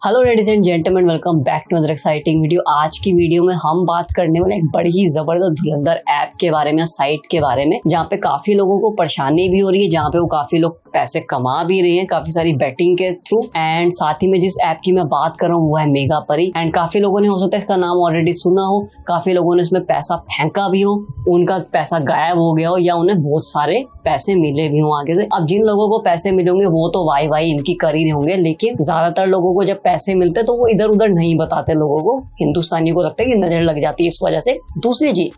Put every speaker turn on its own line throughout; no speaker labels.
Hello ladies and gentleman, welcome back to other exciting video. आज की video में हम बात करने वाले एक बड़ी ही जबरदस्त धुरंधर ऐप के बारे में, साइट के बारे में, जहाँ पे काफी लोगों को परेशानी भी हो रही है, जहाँ पे वो काफी लोग पैसे कमा भी रहे हैं काफी सारी बेटिंग के थ्रू। एंड साथ ही में जिस ऐप की मैं बात कर रहा हूँ वो है मेगा परी। एंड काफी लोगों ने हो सकता है इसका नाम ऑलरेडी सुना हो, काफी लोगों ने इसमें पैसा फेंका भी हो, उनका पैसा गायब हो गया हो या उन्हें बहुत सारे पैसे मिले भी हों आगे से। अब जिन लोगों को पैसे मिलेंगे वो तो वाई वाई इनकी कर ही होंगे, लेकिन ज्यादातर लोगों को जब पैसे मिलते तो वो इधर उधर नहीं बताते लोगों को, हिंदुस्तानियों को लगता है कि नजर लग जाती है इस वजह से। दूसरी चीज,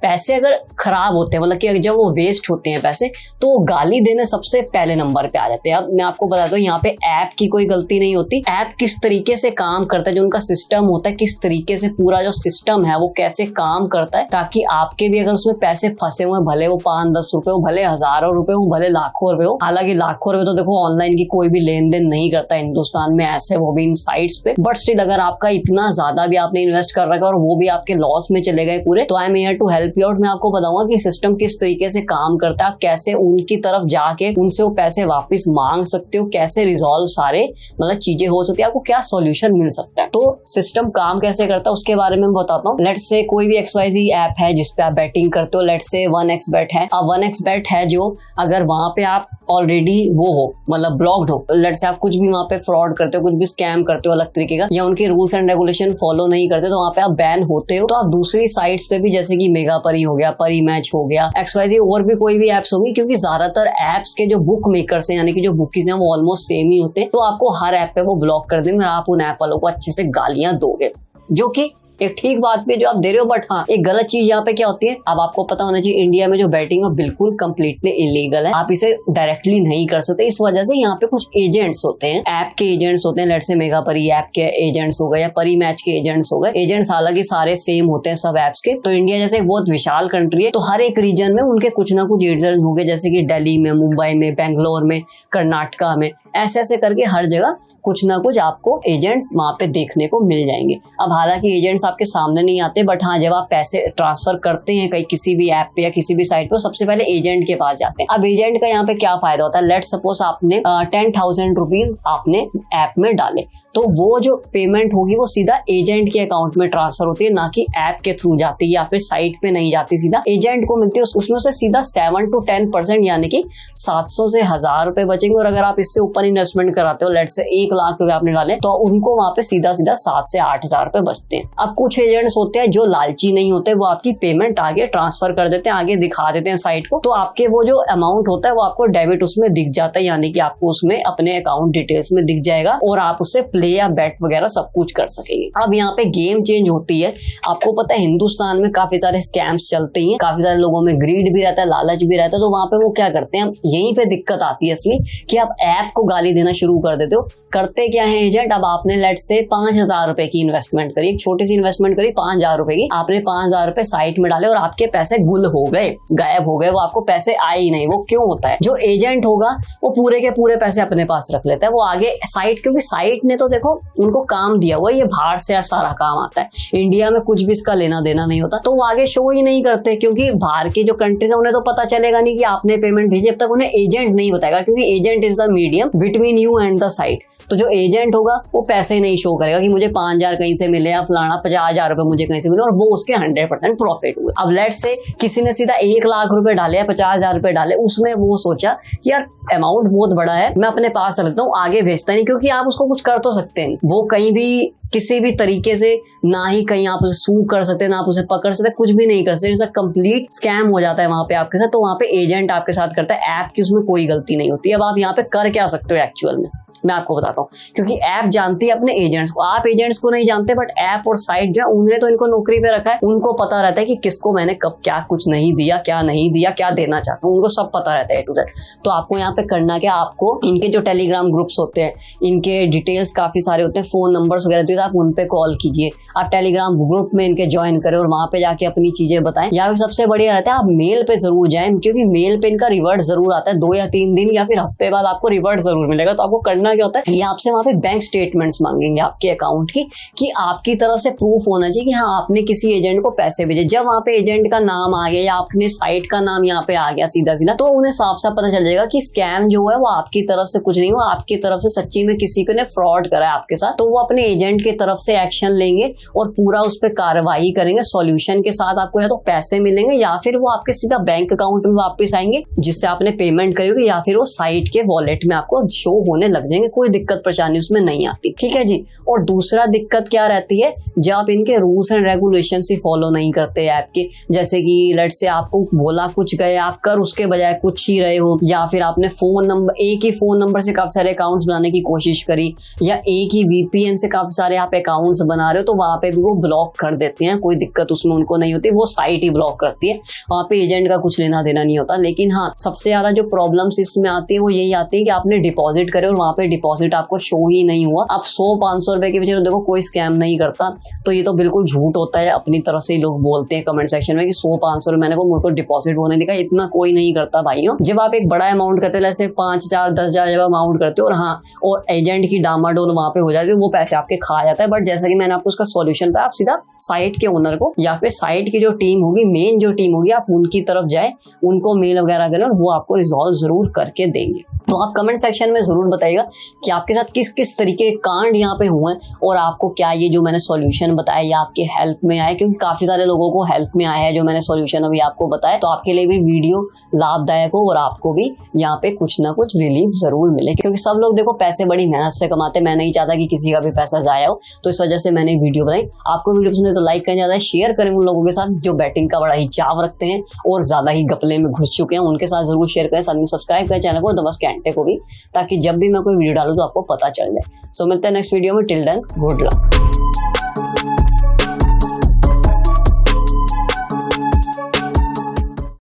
पैसे अगर खराब होते हैं, मतलब कि जब वो वेस्ट होते हैं पैसे, तो वो गाली देने सबसे पहले नंबर पे आ जाते हैं। अब मैं आपको बता दूं, यहाँ पे ऐप की कोई गलती नहीं होती। ऐप किस तरीके से काम करता है, जो उनका सिस्टम होता है, किस तरीके से पूरा जो सिस्टम है वो कैसे काम करता है, ताकि आपके भी अगर उसमें पैसे फंसे हुए, भले वो 5-10 रुपए हो, भले हजारों रुपए हो, भले लाखों रुपए हो। हालांकि लाखों रुपए तो देखो ऑनलाइन की कोई भी लेन देन नहीं करता हिंदुस्तान में ऐसे, वो भी इन साइट्स पे। बट स्टिल अगर आपका इतना ज्यादा भी आपने इन्वेस्ट कर रखा है और वो भी आपके लॉस में चले गए पूरे, तो I am here to help you out. मैं आपको बताऊंगा कि सिस्टम किस तरीके से काम करता है, कैसे उनकी तरफ जाके उनसे वो पैसे वापस मांग सकते हो, कैसे रिजॉल्व सारे मतलब चीजें हो सकती है, आपको क्या सॉल्यूशन मिल सकता है। तो सिस्टम काम कैसे करता है उसके बारे में बताता हूँ। लेट्स से कोई भी XYZ ऐप है जिसपे आप बैटिंग करते हो, लेट्स से 1xBet है। अब 1xBet है जो अगर वहां पे आप ऑलरेडी वो हो, मतलब ब्लॉक्ड हो, लेट्स से आप कुछ भी वहां पे फ्रॉड करते हो, कुछ भी स्कैम करते हो अलग तरीके का, या उनके रूल्स एंड रेगुलेशन फॉलो नहीं करते, तो वहां पे आप बैन होते हो। तो आप दूसरी साइट्स पे भी, जैसे कि मेगा परी हो गया, परी मैच हो गया, XYZ और भी कोई भी एप्स होंगी, क्योंकि ज्यादातर एप्स के जो बुक मेकर्स हैं, यानी कि जो बुकीज हैं, वो ऑलमोस्ट सेम ही होते हैं। तो आपको हर ऐप पे वो ब्लॉक कर देंगे, आप उन ऐप वालों को अच्छे से गालियां दोगे, जो कि एक ठीक बात भी जो आप दे रहे हो। बट हाँ, एक गलत चीज यहाँ पे क्या होती है, अब आपको पता होना चाहिए, इंडिया में जो बैटिंग है बिल्कुल कंप्लीटली इलीगल है, आप इसे डायरेक्टली नहीं कर सकते। इस वजह से यहाँ पे कुछ एजेंट्स होते हैं, ऐप के एजेंट्स होते हैं। लेट्स से मेगा परी ऐप के एजेंट्स हो गए या परी मैच के एजेंट्स हो गए। एजेंट्स हालांकि सारे सेम होते हैं सब ऐप्स के। तो इंडिया जैसे एक बहुत विशाल कंट्री है, तो हर एक रीजन में उनके कुछ ना कुछ एजेंट्स होंगे, जैसे कि दिल्ली में, मुंबई में, बेंगलोर में, कर्नाटका में, ऐसे ऐसे करके हर जगह कुछ ना कुछ आपको एजेंट्स वहां पे देखने को मिल जाएंगे। अब हालांकि एजेंट्स आपके सामने नहीं आते, बट हाँ, जब आप पैसे ट्रांसफर करते हैं कहीं किसी भी ऐप पे या किसी भी साइट पे, सबसे पहले एजेंट के पास जाते हैं। अब एजेंट का यहाँ पे क्या फायदा होता है, लेट सपोज आपने 10,000 रुपीज आपने ऐप में डाले, तो वो जो पेमेंट होगी वो सीधा एजेंट के अकाउंट में ट्रांसफर होती है, ना कि ऐप के थ्रू जाती है या फिर साइट पे नहीं जाती, सीधा एजेंट को मिलती है। उसमें से सीधा 7 to 10% यानी कि 700 से 1000 रुपए बचेंगे। और अगर आप इससे ऊपर इन्वेस्टमेंट कराते हो, लेट से 1 लाख रुपए आपने डाले, तो उनको वहां पे सीधा सीधा 7 से 8 हजार रुपए बचते हैं। अब कुछ एजेंट्स होते हैं जो लालची नहीं होते, वो आपकी पेमेंट आगे ट्रांसफर कर देते हैं, आगे दिखा देते हैं साइट को, तो आपके वो जो अमाउंट होता है वो आपको डेबिट उसमें दिख जाता है, यानी कि आपको उसमें अपने अकाउंट डिटेल्स में दिख जाएगा और आप उससे प्ले या बैट वगैरह सब कुछ कर सकेंगे। अब यहाँ पे गेम चेंज होती है। आपको पता है हिंदुस्तान में काफी सारे स्कैम्स चलते हैं, काफी सारे लोगों में ग्रीड भी रहता है, लालच भी रहता है, तो वहां पे वो क्या करते हैं, यहीं पे दिक्कत आती है असली, कि आप ऐप को गाली देना शुरू कर देते हो। करते क्या है एजेंट, अब आपने लेट से 5,000 रुपए की इन्वेस्टमेंट करी, एक छोटी सी इन्वेस्टमेंट करी 5,000 रुपए की, आपने 5,000 रुपए साइट में डाले और आपके पैसे गुल हो गए, गायब हो गए, वो आपको पैसे आए ही नहीं। वो क्यों होता है, जो एजेंट होगा वो पूरे के पूरे पैसे अपने पास रख लेता है, वो आगे साइट, क्योंकि साइट ने तो देखो उनको काम दिया हुआ, ये बाहर से सारा काम आता है, इंडिया में कुछ भी इसका लेना देना नहीं होता, तो वो आगे शो ही नहीं करते, क्योंकि बाहर की जो कंट्रीज है उन्हें तो पता चलेगा नहीं कि आपने पेमेंट भेजी, जब तक उन्हें एजेंट नहीं बताएगा, क्योंकि agent is the medium between you and the site. तो जो एजेंट होगा वो पैसे ही नहीं शो करेगा कि मुझे 5,000 कहीं से मिले या फलाना 50,000 रुपए मुझे कहीं से मिले, और वो उसके 100% प्रॉफिट हुए। अब लेट्स से किसी ने सीधा 1 लाख रुपए डाले या 50,000 रुपए डाले, उसने वो सोचा कि यार अमाउंट बहुत बड़ा है, मैं अपने पास रखता हूँ, आगे भेजता नहीं, क्योंकि आप उसको कुछ कर तो सकते हैं, वो कहीं भी किसी भी तरीके से ना ही कहीं आप उसे सू कर सकते, ना आप उसे पकड़ सकते, कुछ भी नहीं कर सकते, जैसा कंप्लीट स्कैम हो जाता है वहां पे आपके साथ। तो वहां पे एजेंट आपके साथ करता है, ऐप की उसमें कोई गलती नहीं होती। अब आप यहाँ पे कर क्या सकते हो एक्चुअल में, मैं आपको बताता हूँ, क्योंकि ऐप जानती है अपने एजेंट्स को, आप एजेंट्स को नहीं जानते, बट ऐप और साइट जो है उन्होंने तो इनको नौकरी पे रखा है, उनको पता रहता है कि किसको मैंने कब क्या कुछ नहीं दिया, क्या नहीं दिया, क्या देना चाहता हूँ, उनको सब पता रहता है A to Z। तो आपको यहाँ पे करना क्या, आपको इनके जो टेलीग्राम ग्रुप्स होते हैं, इनके डिटेल्स काफी सारे होते हैं, फोन नंबर्स वगैरह, तो आप उन पे कॉल कीजिए, आप टेलीग्राम ग्रुप में इनके ज्वाइन करें और वहां पे जाके अपनी चीजें बताएं। या फिर सबसे बढ़िया रहता है आप मेल पे जरूर जाएं, क्योंकि मेल पे इनका रिवर्ट जरूर आता है, 2 या 3 दिन या फिर हफ्ते बाद आपको रिवर्ट जरूर मिलेगा। तो आपको करना करना क्या होता है, ये आपसे वहाँ पे बैंक स्टेटमेंट्स मांगेंगे आपके अकाउंट की, कि आपकी तरफ से प्रूफ होना चाहिए कि हाँ आपने किसी एजेंट को पैसे भेजे। जब वहाँ पे एजेंट का नाम आ गया या अपने साइट का नाम यहाँ पे आ गया सीधा सीधा, तो उन्हें साफ साफ पता चल जाएगा कि स्कैम जो है वो आपकी तरफ से कुछ नहीं हुआ, आपकी तरफ से सच्ची में किसी को ने फ्रॉड करा है आपके साथ। तो वो अपने एजेंट की तरफ से एक्शन लेंगे और पूरा उस पर कार्रवाई करेंगे। सॉल्यूशन के साथ आपको या तो पैसे मिलेंगे या फिर वो आपके सीधा बैंक अकाउंट में वापस आएंगे जिससे आपने पेमेंट करी होगी, या फिर वो साइट के वॉलेट में आपको शो होने लग जाएंगे। कोई दिक्कत परेशानी उसमें नहीं आती, ठीक है जी। और दूसरा दिक्कत क्या रहती है, जब आप इनके rules and regulation he follow नहीं करते ऐप के, जैसे कि लेट से आपको बोला कुछ गए, आप कर उसके बजाय कुछ ही रहे हो, या फिर आपने फोन नंबर, एक ही फोन नंबर से काफी सारे अकाउंट्स बनाने की कोशिश करी, या एक ही VPN से काफी सारे आप अकाउंट्स बना रहे हो, तो वहां पे भी वो ब्लॉक कर देते हैं। कोई दिक्कत उसमें उनको नहीं होती, वो साइट ही ब्लॉक करती है, वहां पे एजेंट का कुछ लेना देना नहीं होता। लेकिन हाँ, सबसे ज्यादा जो प्रॉब्लम्स इसमें आती है वो यही आती है कि आपने डिपॉजिट करे और वहां पे डिपॉजिट आपको शो ही नहीं हुआ। आप 100-500 रुपए के पीछे देखो कोई स्कैम नहीं करता, तो ये तो बिल्कुल झूठ होता है। अपनी तरफ से लोग बोलते हैं कमेंट सेक्शन में कि 100-500 रुपए मैंने को मुझको डिपॉजिट होने दिखा, इतना कोई नहीं करता भाइयों। जब आप एक बड़ा अमाउंट करते हो, जैसे 5,000 10,000 जब अमाउंट करते हो और हाँ और एजेंट की डामाडोल वहां पे हो जाती है, वो पैसे आपके खा जाता है। बट जैसा कि मैंने आपको उसका सॉल्यूशन बताया, आप सीधा साइट के ओनर को या फिर साइट की जो टीम होगी, मेन जो टीम होगी, आप उनकी तरफ जाए, उनको मेल वगैरह करें और वो आपको रिजॉल्व जरूर करके देंगे। तो आप कमेंट सेक्शन में जरूर बताइएगा कि आपके साथ किस किस तरीके के कांड यहाँ पे हुए हैं और आपको क्या ये जो मैंने सॉल्यूशन बताया ये आपके हेल्प में आए, क्योंकि काफी सारे लोगों को हेल्प में आया है जो मैंने सॉल्यूशन अभी आपको बताया। तो आपके लिए भी वीडियो लाभदायक हो और आपको भी यहाँ पे कुछ ना कुछ रिलीफ जरूर मिले, क्योंकि सब लोग देखो पैसे बड़ी मेहनत से कमाते हैं। मैं नहीं चाहता कि किसी का भी पैसा जाया हो, तो इस वजह से मैंने वीडियो बनाई। आपको वीडियो पसंद है तो लाइक करें, ज्यादा शेयर करें उन लोगों के साथ जो बैटिंग का बड़ा ही चाव रखते हैं और ज्यादा ही गपले में घुस चुके हैं, उनके साथ जरूर शेयर करें। साथ में सब्सक्राइब करें चैनल को, दबा के घंटे को भी, ताकि जब भी मैं कोई वीडियो डालूं तो आपको पता चल जाए। सो मिलते हैं नेक्स्ट वीडियो में। Till then good luck.